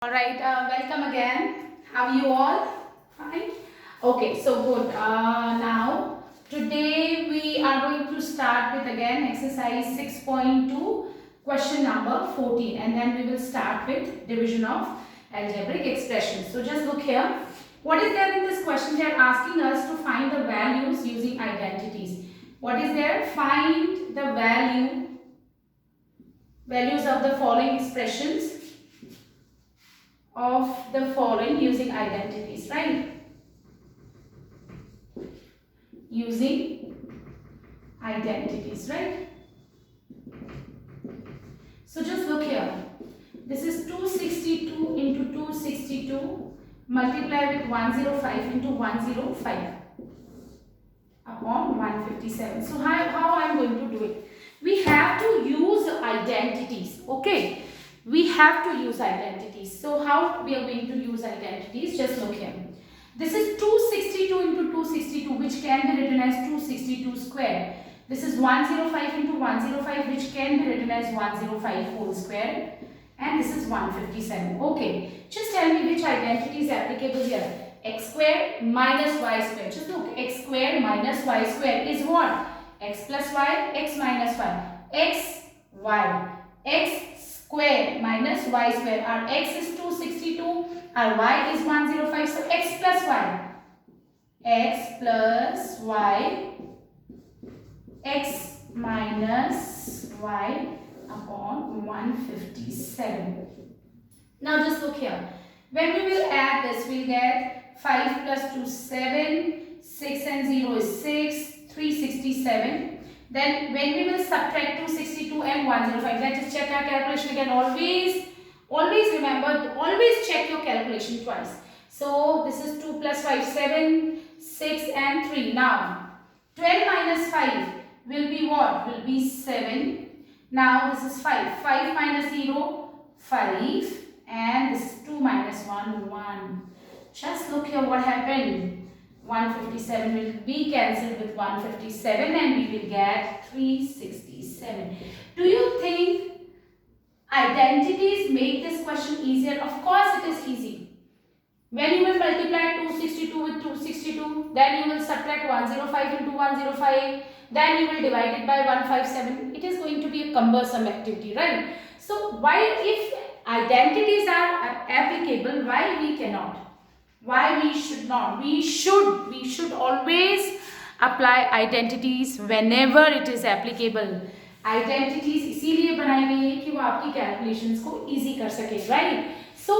All right, welcome again. How are you all? Fine. Okay, so good. Now, today we are going to start with again exercise 6.2, question number 14, and then we will start with division of algebraic expressions. So just look here. What is there in this question? They are asking us to find the values using identities. What is there? Find the values of the following expressions of the following using identities, right? Using identities, right? So just look here. This is 262 into 262 multiply with 105 into 105 upon 157. So how I am going to do it? We have to use identities, okay? We have to use identities. So how we are going to use identities? Just look here. This is 262 into 262, which can be written as 262 square. This is 105 into 105, which can be written as 105 whole square. And this is 157. Okay, just tell me which identity is applicable here. X square minus y square. Just look, x square minus y square is what? X plus y, x minus y. X, y. X square minus y square. Our x is 262, our y is 105. So x plus y. X plus y, x minus y upon 157. Now just look here. When we will add this, we'll get 5 plus 2 7, 6 and 0 is 6, 367. Then when we will subtract 262 and 105, let us check our calculation again. Always remember, always check your calculation twice. So this is 2 plus 5, 7, 6 and 3. Now 12 minus 5 will be what? Will be 7. Now this is 5. 5 minus 0, 5. And this is 2 minus 1, 1. Just look here what happened. 157 will be cancelled with 157 and we will get 367. Do you think identities make this question easier? Of course it is easy. When you will multiply 262 with 262, then you will subtract 105 into 105, then you will divide it by 157. It is going to be a cumbersome activity, right? So why, if identities are applicable, why we cannot? Why we should not? We should always apply identities whenever it is applicable. Identities इसीलिए बनाई गई है कि वो आपकी calculations को easy कर सके, right? So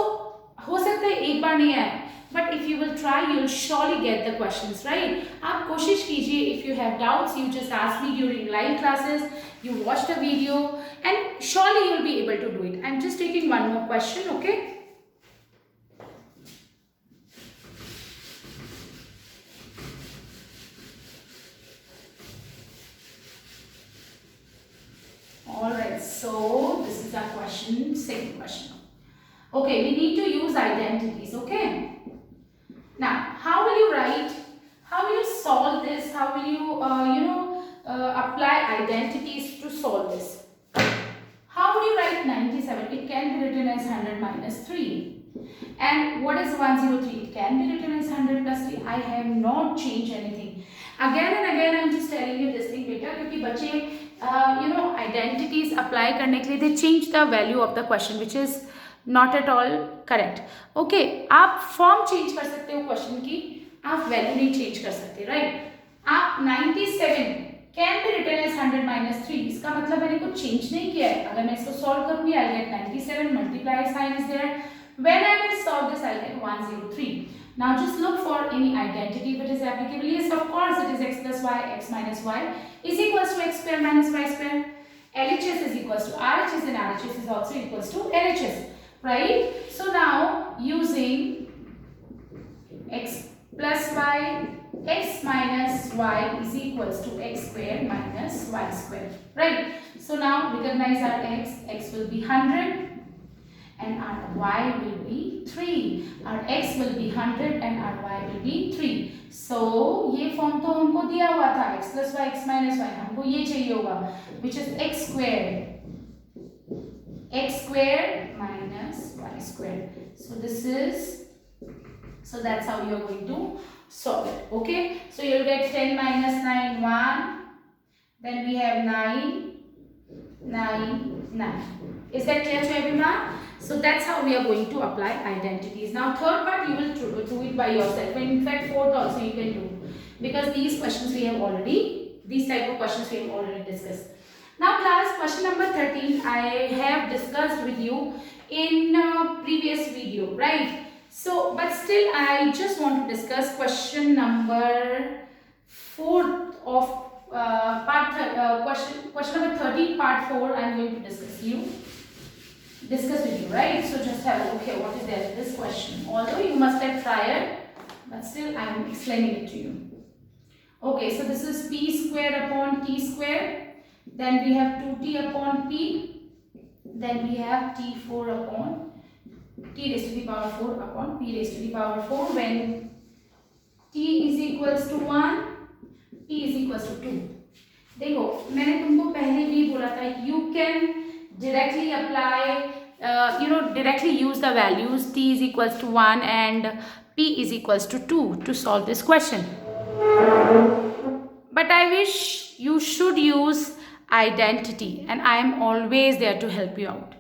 हो सकता है एक बार नहीं आए, but if you will try, you will surely get the questions, right? आप कोशिश कीजिए. If you have doubts, you just ask me during live classes. You watch the video, and surely you will be able to do it. I'm just taking one more question, okay? Alright, so this is our question, second question. Okay, we need to use identities, okay? Now, how will you write? How will you solve this? How will you, apply identities to solve this? How would you write 97? It can be written as 100 minus 3. And what is 103? It can be written as 100 plus 3. I have not changed anything. Again and again, I am just telling you this thing, beta, क्योंकि बच्चे identities apply करने के लिए they change the value of the question, which is not at all correct. Okay, आप form change कर सकते हो question की, आप value नहीं change कर सकते, right? आप 97 can be written as 100 minus 3. इसका मतलब मैंने कुछ change नहीं किया है. अगर मैं इसको solve करूँगी, I'll get 97. Multiply sign is there. When I will solve this, I'll get 103. Now just look for any identity that is applicable. Yes, of course, it is x plus y, x minus y is equals to x square minus y square. LHS is equals to RHS and RHS is also equals to LHS, right? So now using x plus y, x minus y is equals to x square minus y square, right? So now recognize our x will be 100 and our y will be 3. Our x will be 100 and our y will be 3. So ये form तो हमको दिया हुआ था x plus y, x minus y. हमको ये चाहिए होगा, which is x square minus y square. So this is, so that's how you are going to solve it. Okay, so you'll get 10 minus 9 1, then we have 9 9. Is that clear to everyone? So that's how we are going to apply identities. Now third part you will do it by yourself, and in fact fourth also you can do, because these questions we have already, these type of questions we have already discussed. Now class, question number 13 I have discussed with you in previous video, right? So but still I just want to discuss question number 4 of question number 13 part 4. I am going to discuss with you, right? So just have a look here, what is there in this question, although you must have tried, but still I am explaining it to you. Okay, so this is p square upon t square, then we have 2t upon p, then we have t4 upon t raised to the power 4 upon p raised to the power 4 when t is equals to 1, p is equals to 2. देखो मैंने तुमको पहले भी बोला था, you can directly apply directly use the values t is equals to 1 and p is equals to 2 to solve this question. But I wish you should use identity, and I am always there to help you out,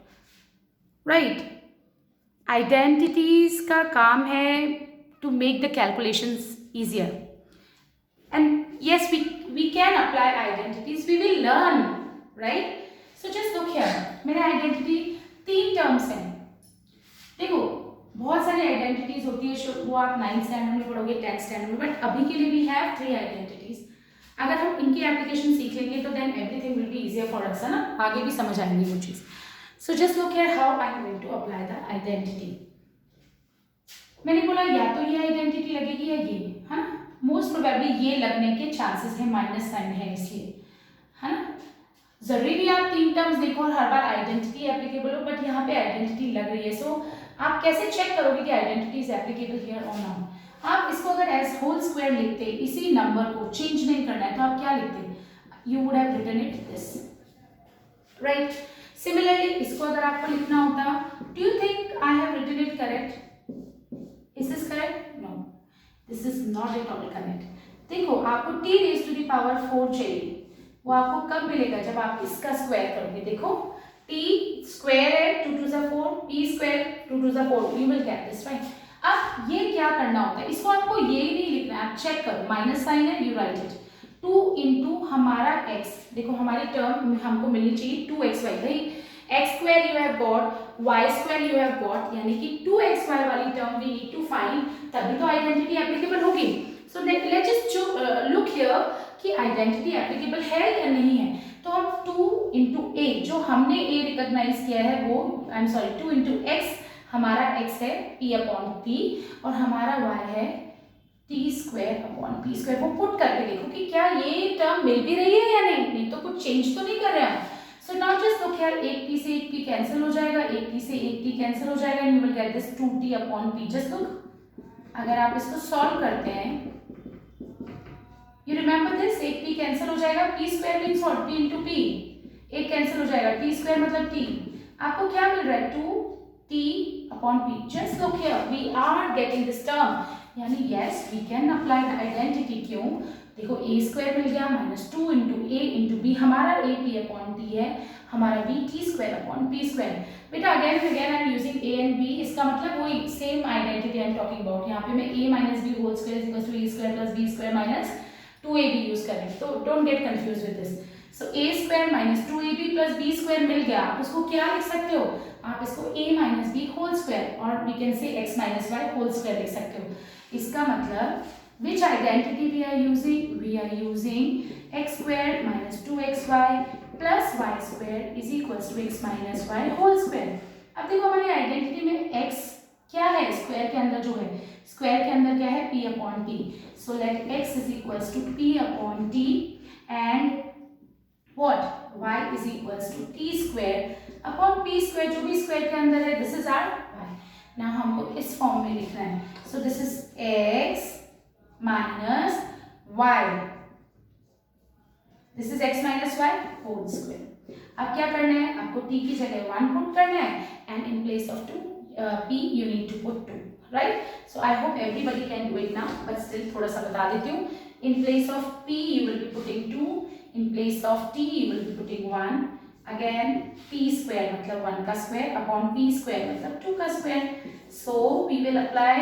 right? Identities का काम है to make the calculations easier, and yes, we can apply identities, we will learn, right? So just look here, मेरे identity 3 terms हैं. देखो बहुत सारी identities होती है, वो आप 9th स्टैंडर्ड में पढ़ोगे, 10th स्टैंडर्ड में, बट अभी के लिए वी हैव 3 आइडेंटिटीज. अगर हम इनकी एप्लीकेशन सीख लेंगे तो then everything will be easier for us, है ना, आगे भी समझ आएंगी वो चीज़. So just look here how I am going to apply the identity. मैंने बोला या तो ये आइडेंटिटी लगेगी या ये, है ना. मोस्ट प्रोबेबली ये लगने के चांसेस है, माइनस साइन है इसलिए, है ना. जरूरी भी आप 3 टर्म्स देखो और हर बार आइडेंटिटी एप्लीकेबल हो, बट यहाँ पे आइडेंटिटी लग रही है. सो आप कैसे चेक करोगे कि आइडेंटिटी इज एप्लीकेबल हियर और नॉट? आप इसको अगर एज होल स्क्वायर लिखते, इसी नंबर को चेंज नहीं करना है, तो आप क्या लिखते? You would have written it this, right? Similarly इसको अगर आपको लिखना होता, do you think I have written it correct? Is this correct? No, this is not at all correct. देखो आपको t raise to the power 4 चाहिए, वो आपको कब मिलेगा? जब आप इसका स्क्वायर करोगे. देखो t स्क्वायर है 2 to the 4, p square 2 to the 4, you will get this, right? अब ये क्या करना होता है, इसको आपको ये नहीं लिखना है, आप चेक करो, माइनस साइन है, यू राइट इट. 2 इंटू हमारा x, देखो हमारी टर्म हमको मिलनी चाहिए 2xy, भाई x square you have got, y square you have got, यानी कि 2xy वाली term we need to find, तभी तो आइडेंटिटी एप्लीकेबल होगी. So let's just look here कि आइडेंटिटी एप्लीकेबल है या नहीं है. तो हम 2 इंटू ए, जो हमने a रिकॉग्नाइज किया है वो, I am sorry, 2 into x, हमारा x है p अपॉन p और हमारा y है t square upon p square. वो पुट करके देखो कि क्या ये टर्म मिल भी रही है या नहीं, नहीं तो कुछ चेंज तो नहीं कर रहे हैं. So now just look here, एक p से एक p कैंसिल हो जाएगा, एक p से एक t कैंसिल हो जाएगा, and you will get this 2t upon p. Just look, अगर आप इसको सॉल्व करते हैं, यू रिमेंबर दिस, एक p कैंसिल हो जाएगा, p square means what, p into p, एक कैंसिल हो जाएगा, t स्क्वायर मतलब t. आपको क्या मिल रहा है? 2t upon p. Just look here, we are getting this term, यानी yes we can apply the identity. क्यों? देखो a स्क्वायर मिल गया minus 2 into a into b, हमारा a p अपॉन t है, हमारा b t square upon p square. बेटा again I am using a and b, इसका मतलब वही same identity I am talking about. यहाँ पे मैं a minus b whole square is equal to a square plus b square minus 2ab use कर रहे हैं, तो don't get confuse with this. So a square minus 2ab plus b square मिल गया, आप उसको क्या लिख सकते हो? आप इसको a minus b whole square और we can say x minus y whole square लिख सकते हो. इसका मतलब which identity we are using? We are using x squared minus 2xy plus y squared is equals to x minus y whole square. अब देखो हमारी identity में x क्या है, स्क्वायर के अंदर जो है, स्क्वायर के अंदर क्या है, p upon t. So let x is equals to p upon t and what, y is equals to t square upon p square, जो भी स्क्वायर के अंदर है, this is our y. Now हमको इस फॉर्म में लिखना है. So this is x minus y, this is x minus y whole square. अब क्या करना है, आपको t की जगह 1 पुट करना है and in place of 2 p you need to put 2, right? So I hope everybody can do it now, but still थोड़ा सा बता देती हूँ. In place of p you will be putting 2, in place of t you will be putting 1. Again p square मतलब 1 का square upon p square मतलब 2 का square. So we will apply,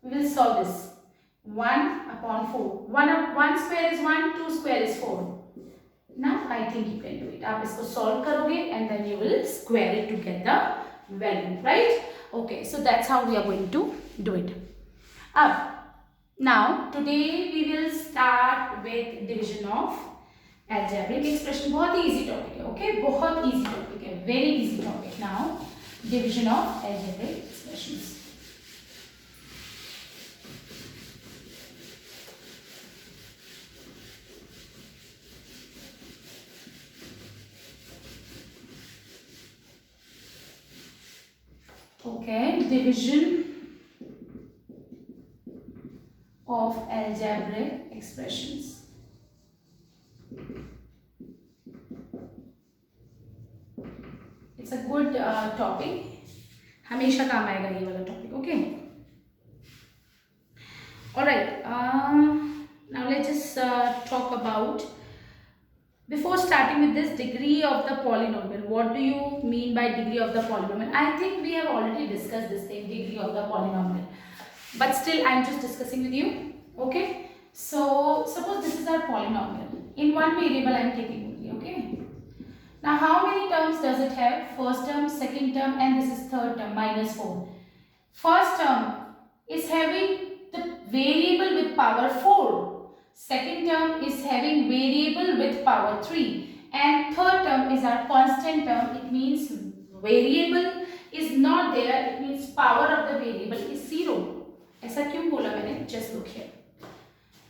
we will solve this. 1 upon 4. 1 square is 1, 2 square is 4. Now I think you can do it. आप इसको solve करोगे and then you will square it to get the value, right? Okay, so that's how we are going to do it. Now today we will start with division of algebraic expression. बहुत ही easy topic है, okay? बहुत easy topic है, very easy topic. Now division of algebraic expressions. Okay, division of algebraic expressions. It's a good topic. हमेशा काम आएगा ये वाला topic. Okay. All right. Now let's just talk about. Before starting with this, degree of the polynomial. What do you mean by degree of the polynomial? I think we have already discussed this thing, degree of the polynomial. But still, I am just discussing with you. Okay. So suppose this is our polynomial. In one variable, I am taking only. Okay. Now, how many terms does it have? First term, second term, and this is third term, minus 4. First term is having the variable with power 4. Second term is having variable with power 3. And third term is our constant term. It means variable is not there. It means power of the variable is 0. ऐसा क्यों बोला मैंने? Just look here.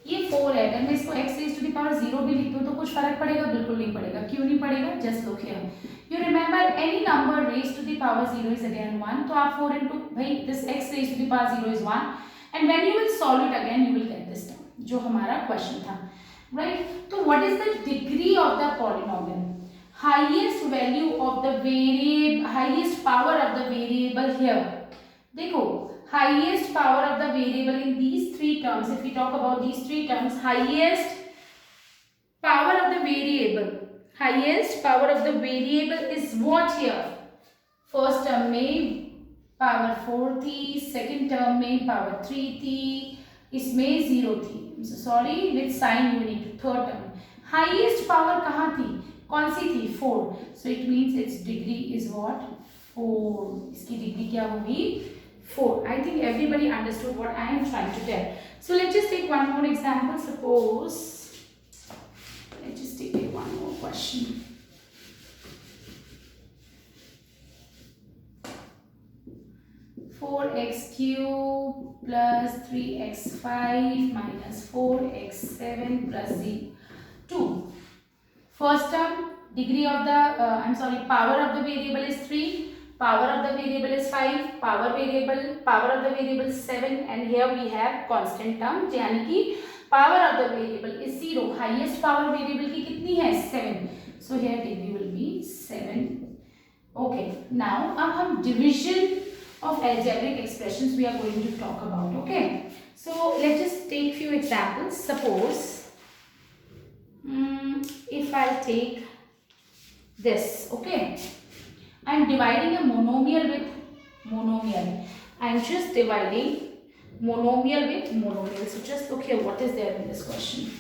ये 4 है. अगर मैं इसको x raised to the power 0 भी लिख दूँ तो कुछ फर्क पड़ेगा? बिल्कुल नहीं पड़ेगा. क्यों नहीं पड़ेगा? Just look here. You remember any number raised to the power 0 is again 1. तो आप 4 into भाई this x raised to the power 0 is 1. And when you will solve it again, you will get this term. जो हमारा question था, right? तो what is the degree of the polynomial? Highest value of the variable, highest power of the variable here. देखो, highest power of the variable in these three terms. If we talk about these three terms, highest power of the variable, highest power of the variable is what here? First term में power 4 थी, second term में power 3 थी, इसमें 0 थी. Sorry, with sign you need to. Third term highest power कहाँ थी? कौन सी थी? 4. So it means its degree is what? 4. इसकी degree क्या होगी? 4. I think everybody understood what I am trying to tell. So let's just take one more example. Suppose, let's just take one more question. Four x cube plus 3x5 minus 4x7 plus 2. First term, degree of the, power of the variable is 3, power of the variable is 5, power of the variable is 7, and here we have constant term, यानी कि power of the variable is 0. Highest power variable की कितनी है? 7. So here degree will be 7. Okay. Now अब हम division of algebraic expressions we are going to talk about. Okay, so let's just take few examples. Suppose if I take this, okay, I am dividing a monomial with monomial. I am just dividing monomial with monomial. So just look here, what is there in this question?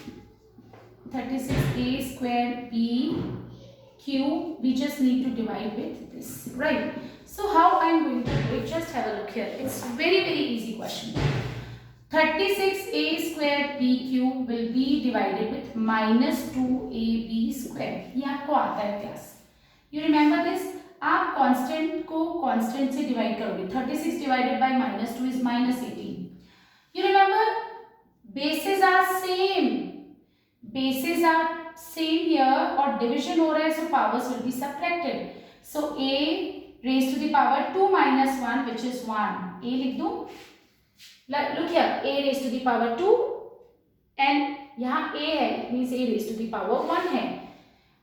36a squared b q. We just need to divide with this, right? So how I am going to do it? Just have a look here. It's very easy question. 36a squared b cube will be divided with minus 2ab squared. ये आपको आता है class. You remember this? आप constant को constant से divide करोगे. 36 divided by minus 2 is minus 18. You remember? Bases are same. Bases are same here और division हो रहा है, so powers will be subtracted. So a raised to the power 2 minus 1, which is 1. A लिख दूं? Look here, a raised to the power 2 and यहाँ a है, it means a raised to the power 1 है.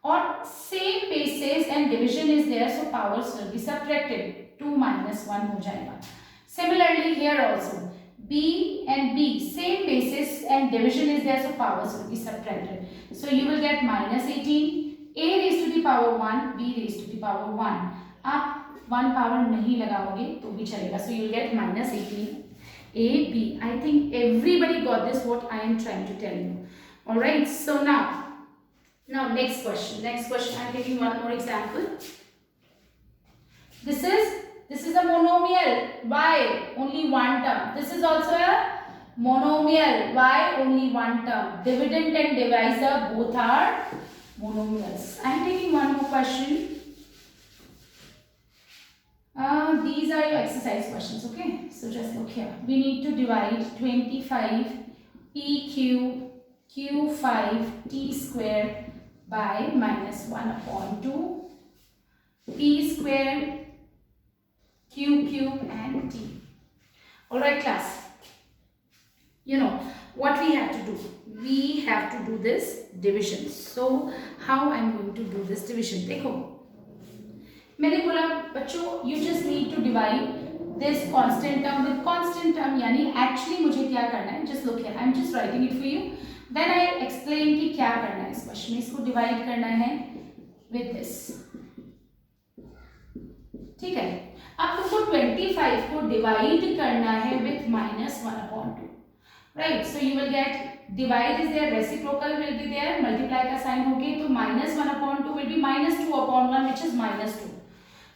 और same bases and division is there, so powers will be subtracted. 2 minus 1 हो जाएगा. Similarly here also b and b same basis and division is there, so powers will be subtracted. So you will get minus 18 a raised to the power 1 b raised to the power 1. आप 1 power नहीं लगाओगे तो भी चलेगा. So you will get minus 18 a b. I think everybody got this what I am trying to tell you. All right. So now next question. I am taking one more example. This is a monomial. Why? Only one term. This is also a monomial. Why? Only one term. Dividend and divisor both are monomials. I am taking one more question. These are your exercise questions, okay? So just look here. We need to divide 25 p cube q5 t square by minus 1 upon 2 p square q cube and t. Alright class, you know what we have to do. We have to do this division. So how I am going to do this division? देखो मैंने बोला बच्चों you just need to divide this constant term with constant term. यानी actually मुझे क्या करना है? Just look here. I am just writing it for you. Then I explain कि क्या करना है इस क्वेश्चन में. इसको divide करना है with this. ठीक है. अब तुमको 25 को divide करना है with minus 1 upon 2. Right. So you will get divide is there, reciprocal will be there, multiply का sign होगी तो minus 1 upon 2 will be minus 2 upon 1 which is minus 2.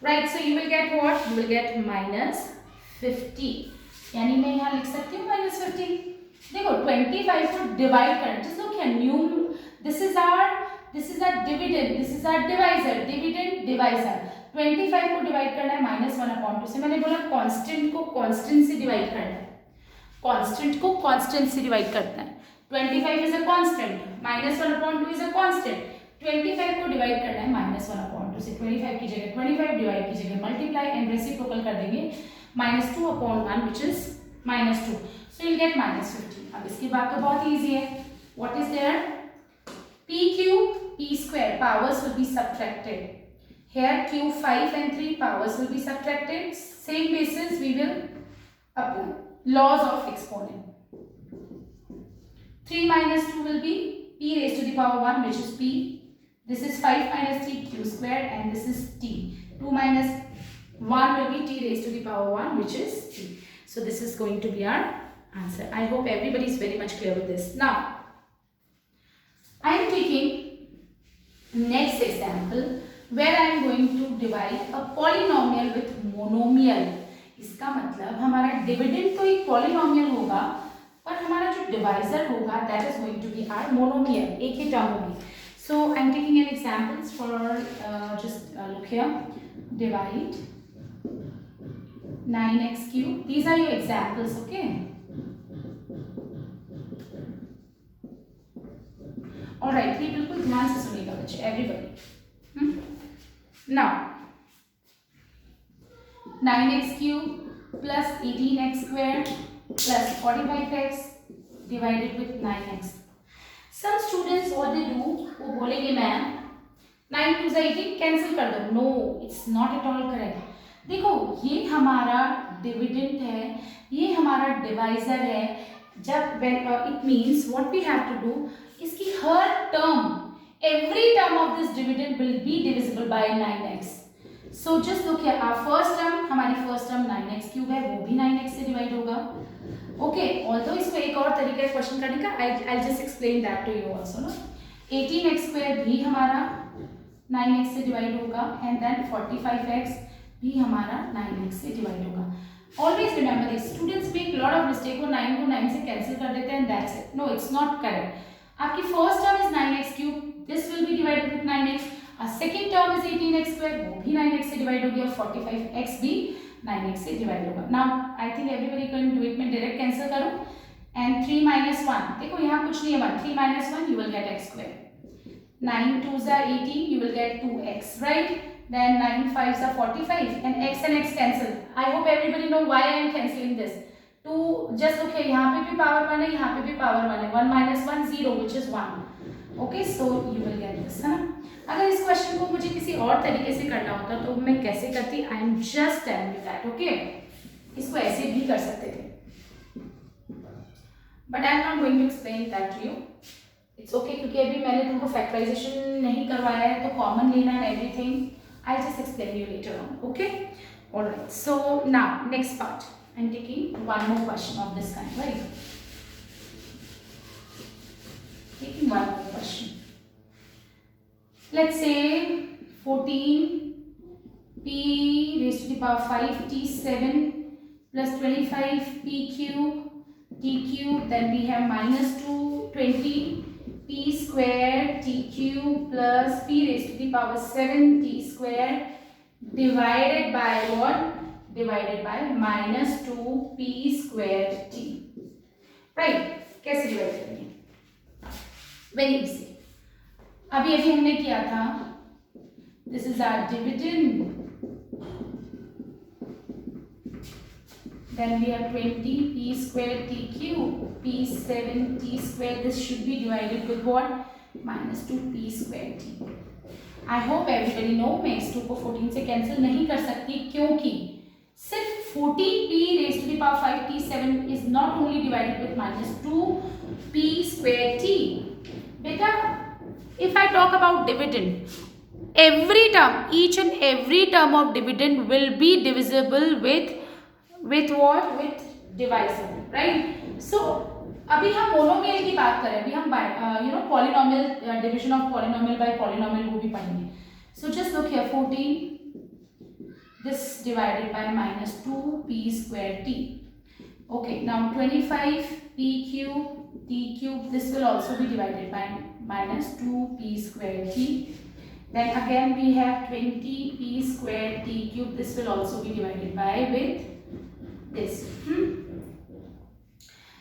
Right, so you will get what? You will get minus 50. यानी मैं यहाँ लिख सकती हूँ minus 50. देखो 25 को divide करना. Just look here. New. This is our dividend. This is our divisor. Dividend divisor. 25 को divide करना है minus 1 upon 2 से. मैंने बोला constant को constant से divide करना है. Constant को constant से divide करना है. 25 is a constant. Minus 1 upon 2 is a constant. 25 को डिवाइड करना है minus 1 upon 2 से. 25 की जगह 25 डिवाइड की जगह मल्टीप्लाई एंड रेसिप्रोकल कर देंगे minus 2 upon 1 which is minus 2. So you'll get minus 50. अब इसकी बात तो बहुत easy है. What is there? p cube p square powers will be subtracted. Here q 5 and 3 powers will be subtracted. Same basis we will apply laws of exponent. 3 minus 2 will be p raised to the power 1 which is p. This is 5 minus 3 q square and this is t. 2 minus 1 will be t raised to the power 1 which is t. So this is going to be our answer. I hope everybody is very much clear with this. Now, I am taking next example where I am going to divide a polynomial with monomial. इसका मतलब हमारा dividend तो एक polynomial होगा पर हमारा जो divisor होगा that is going to be our monomial. एक ही term होगी. So I am taking an examples for just look here. Divide 9x cube. These are your examples, okay? All right. ये बिल्कुल ध्यान से सुनिएगा बच्चे, everybody. Now 9x cube plus 18x square plus 45x divided with 9x. Some students what they do, वो बोलेंगे ma'am 9 2 18 cancel कर दो. No, it's not at all correct. देखो ये हमारा डिविडेंड है, ये हमारा डिवाइजर है. जब it means what we have to do, इसकी हर term every term of this dividend will be divisible by 9x. So just look here, our first term, हमारी first term 9x क्यूब है, वो भी 9x से divide होगा. Okay, although इसको एक और तरीका है क्वेश्चन करने का. I just explain that to you also ना. 18x स्क्वायर भी हमारा 9x से डिवाइड होगा एंड देन 45x भी हमारा 9x से डिवाइड होगा. Always remember this. Students make lot of mistake. वो 9 को 9 से कैंसिल कर देते हैं, that's it. No, it's not correct. आपकी first term is 9x cube, this will be divided with 9x. Second term is 18x square, वो भी 9x से डिवाइड होगी और 45x भी 9x से डिवाइड होगा. Now I think everybody can do it. मैं डायरेक्ट कैंसिल करूं एंड 3 minus 1. देखो यहाँ कुछ नहीं है. 1 3 minus 1 you will get x square. 9 2s are 18, you will get 2x, right? Then 9 5s are 45 and x cancel. I hope everybody know why I am cancelling this. 2 just look here, यहाँ पे भी power 1 है, यहाँ पे भी power 1 है. 1 minus 1 0 which is 1. Okay, so you will get this, है ना। अगर इस क्वेश्चन को मुझे किसी और तरीके से करना होता तो मैं कैसे करती, I am just telling you that, okay. इसको ऐसे भी कर सकते थे, but I am not going to explain that to you, it's okay, क्योंकि अभी मैंने तुमको फैक्टराइजेशन नहीं करवाया है, तो कॉमन लेना है everything, I just explain you later on, okay. Alright, so now next part, I am taking one more question of this kind, right, taking one more question. Let's say 14 p raised to the power 5 t7 plus 25 p cube t cube, then we have minus 2 20 p square t cube plus p raised to the power 7 t square divided by what? Divided by minus 2 p square t. Right? कैसे divide करेंगे? Very easy, अभी हमने किया था, this is our dividend, then we have 20 p square t cube p7 t square, this should be divided with what? minus 2 p square t. I hope everybody know, मैं इस 2 को 14 से cancel नहीं कर सकती, क्योंकि सिर्फ 14p raised to the power 5 t7 is not only divided with minus 2 p square t. Beta, if I talk about dividend, every term, each and every term of dividend will be divisible with what? With divisor, right? So अभी हम monomial की बात करें, अभी हम polynomial, division of polynomial bye polynomial वो भी पढ़ेंगे. So just look here, 14, this divided by minus 2p square t. Okay, now 25 p cube t cube, this will also be divided by minus 2p square t. Then again we have 20p square t cube, this will also be divided by with this.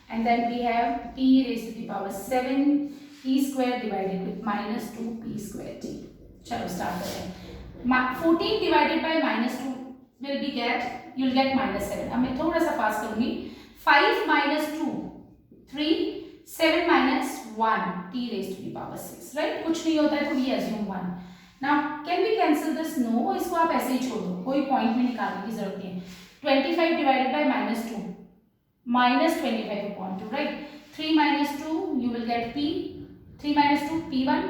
And then we have p raised to the power 7 p square divided with minus 2p square t. चलो start करते हैं. 14 divided by minus 2 will be you'll get minus 7. अब मैं थोड़ा सा पास करूंगी. 5 minus 2 3, 7 minus 1 t raised to the power 6, right? कुछ नहीं होता है तो we assume 1. Now can we cancel this? No, इसको आप ऐसे ही छोड़ दो, कोई पॉइंट में निकालने की जरूरत नहीं है. 25 divided by minus 2 minus 25 upon 2, right? 3 minus 2 you will get p, 3 minus 2 p1,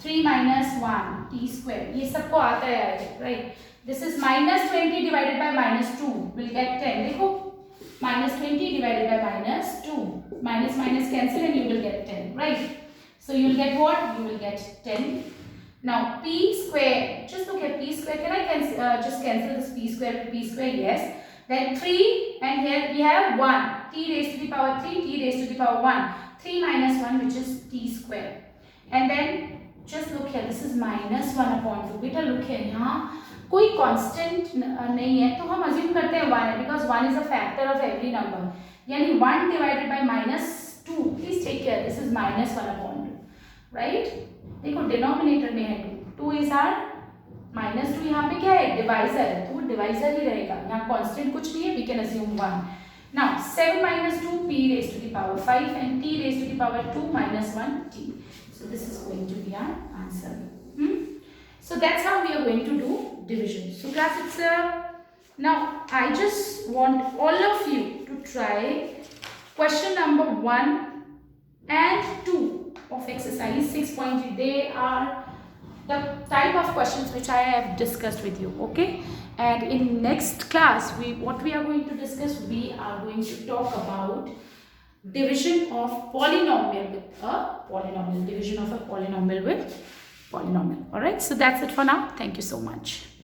3 minus 1 t square, ये सबको आता है, right? This is minus 20 divided by minus 2 will get 10. देखो, minus 20 divided by minus 2, minus minus cancel and you will get 10, right? So you will get what? You will get 10. Now p square, just look at p square. Can I just cancel this p square with p square? Yes. Then 3, and here we have 1, t raised to the power 3, t raised to the power 1, 3 minus 1 which is t square. And then just look here, this is minus 1 upon 2. बेटा look here, यहाँ कोई constant नहीं है तो हम assume करते हैं 1 है, because 1 is a factor of every number, यानी 1 divided by minus 2. Please take care, this is minus 1 upon 2, right? देखो डिनोमिनेटर में है 2 इज आर माइनस 2, यहाँ पे क्या है? डिवाइजर है, तो वो डिवाइजर ही रहेगा, यहाँ कांस्टेंट कुछ नहीं है, we can assume 1. Now 7 minus 2 p raised to the power 5 and t raised to the power 2 minus 1 t. So this is going to be our answer. So that's how we are going to do division. So class, it's now I just want all of you to try question number 1 and 2 of exercise 6.3. They are the type of questions which I have discussed with you, okay? And in next class, what we are going to discuss, we are going to talk about division of polynomial with a polynomial, division of a polynomial with polynomial. All right, so that's it for now. Thank you so much.